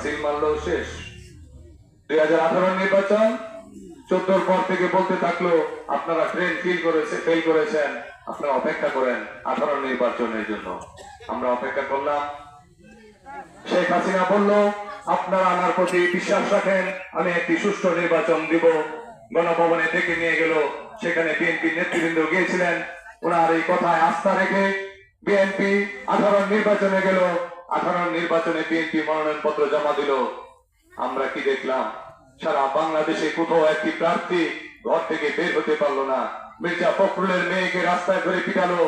Seal মারলেও শেষ। 2018 নির্বাচন 14 পর থেকে বলতে থাকলো আপনারা ট্রেন ফেল করেছেন, আপনারা অপেক্ষা করেন 18 নির্বাচনের জন্য। আমরা অপেক্ষা করলাম। শেখ হাসিনা বলল আপনারা আমার প্রতি বিশ্বাস রাখেন, আমি একটি সুষ্ঠু নির্বাচন দিব। গণভবনে ডেকে নিয়ে গেল, সেখানে বিএনপি নেতৃবৃন্দ গিয়েছিলেন। ওনার এই কথায় আস্থা রেখে বিএনপি 18 নির্বাচনে গেল। 18 নির্বাচনে বিএনপি মনোনয়ন পত্র জমা দিল। আমরা কি দেখলাম? সারা বাংলাদেশে কোথাও একটি প্রার্থী ঘর থেকে বের হতে পারলো না। মির্জা ফখরুলের মেয়েকে রাস্তায় ধরে পিটালো।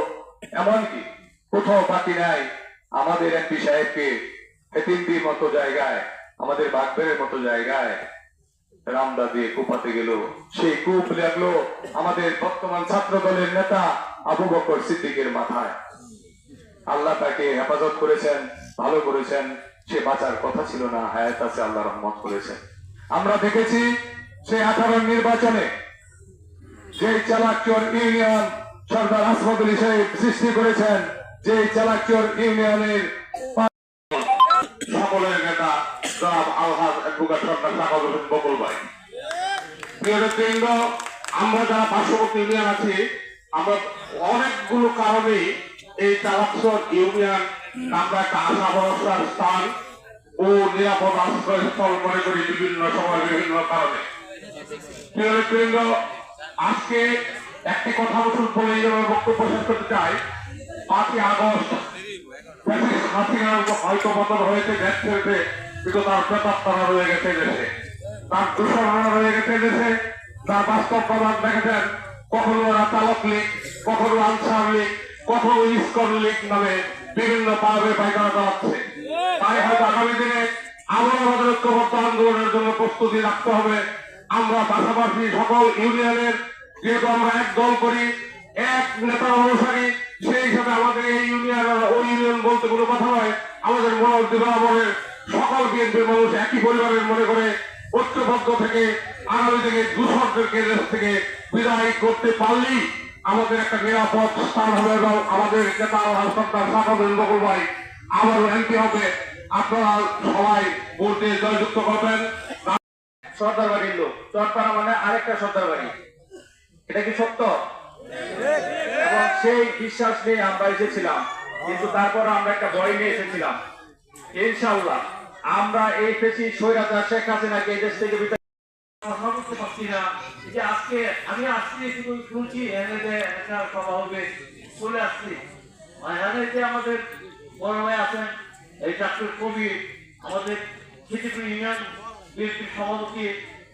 এমনকি কোথাও বাকি নাই আমাদের এমপি সাহেবকে হেতিমটির মতো জায়গায়, আমাদের বাগবের মতো জায়গায় রামদা দিয়ে কুপাতে গেল। সেই কূপ লাগলো আমাদের বর্তমান ছাত্র দলের নেতা আবু বকর সিদ্দিকের মাথায়। আল্লাহ তাকে হেফাজত করেছেন, ভালো করেছেন। সে বাঁচার কথা ছিল না, হায়াত আছে, আল্লাহ রহমত করেছেন। আমরা দেখেছি সেই 18 নির্বাচনে যে চালাকচোর ইউনিয়ন সরদার আসমতুল সাহেব সৃষ্টি করেছেন, যে চালাকচোর ইউনিয়নের সকলের নেতা জনাব আলহাজ অ্যাডভোকেট সরকার সাকাত হোসেন বকুল ভাই। প্রিয়বৃন্দ, আমরা যারা পার্শ্ববর্তী ইউনিয়ন আছি, আমরা অনেকগুলো কারণেই এই চালাকচোর ইউনিয়ন আমরা একটা আশা ভরসার স্থান ও নিরাপদ আশ্রয়স্থল মনে করি বিভিন্ন সময় বিভিন্ন কারণে। প্রিয়বৃন্দ, আজকে একটি কথা বলে বক্তব্য শেষ করতে চাই। 5ই আগস্ট হাসিনার হয়তো পতন হয়েছে, দেশ ছেড়েছে, কিন্তু তার প্রেতাত্মারা রয়ে গেছে দেশে, তার দূষণরা রয়ে গেছে দেশে, তার বাস্তব প্রমাণ দেখেছেন। কখনো ওরা চালক লীগ, কখনো আনসার লীগ, কখনো ইস্কন লীগ নামে বিভিন্ন পাবে পায়খানা চালাচ্ছে। তাই হয়তো আগামী দিনে আবার আমাদের ঐক্যবদ্ধ আন্দোলনের জন্য প্রস্তুতি রাখতে হবে। আমরা পাশাপাশি সকল ইউনিয়নের, যেহেতু আমরা এক দল করি, এক নেতার অনুসারী, সেই হিসাবে আমাদের এই ইউনিয়ন আর ওই ইউনিয়ন বলতে কোনো কথা নয়। আমাদের মনোবলের সকল বিএনপির মানুষ একই পরিবারের মনে করে ঐক্যবদ্ধ থেকে আগামী দিনে দূষণদেরকে দেশ থেকে বিদায় করতে পারলেই আমাদের একটা নিরাপদ স্থান হবে এবং আমাদের নেতা সরকার সাকাত হোসেন বকুল ভাই আবারও এমপি হবে। আপনারা সবাই ভোটে জয়যুক্ত করবেন। সর্দার বাড়ির লোক, চরপাড়া মানে আরেকটা সর্দার বাড়ি, এটা কি সত্য? এবং সেই বিশ্বাস নিয়ে আমরা এসেছিলাম, কিন্তু তারপর আমরা একটা ভয় নিয়ে এসেছিলাম। ইনশাআল্লাহ আমরা এই পেশি স্বৈরাচার শেখ হাসিনাকে এই দেশ থেকে বিদায় করতে পারছি না। যে আজকে আমি আসছি শুধু শুনছি একটা সভা হবে, চলে আসছি। এখানে যে আমাদের বড় ভাই আছেন এই ডাক্তার কবির, আমাদের খিচিপুর ইউনিয়ন বিএনপির সভাপতি,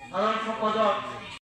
সাধারণ সম্পাদক,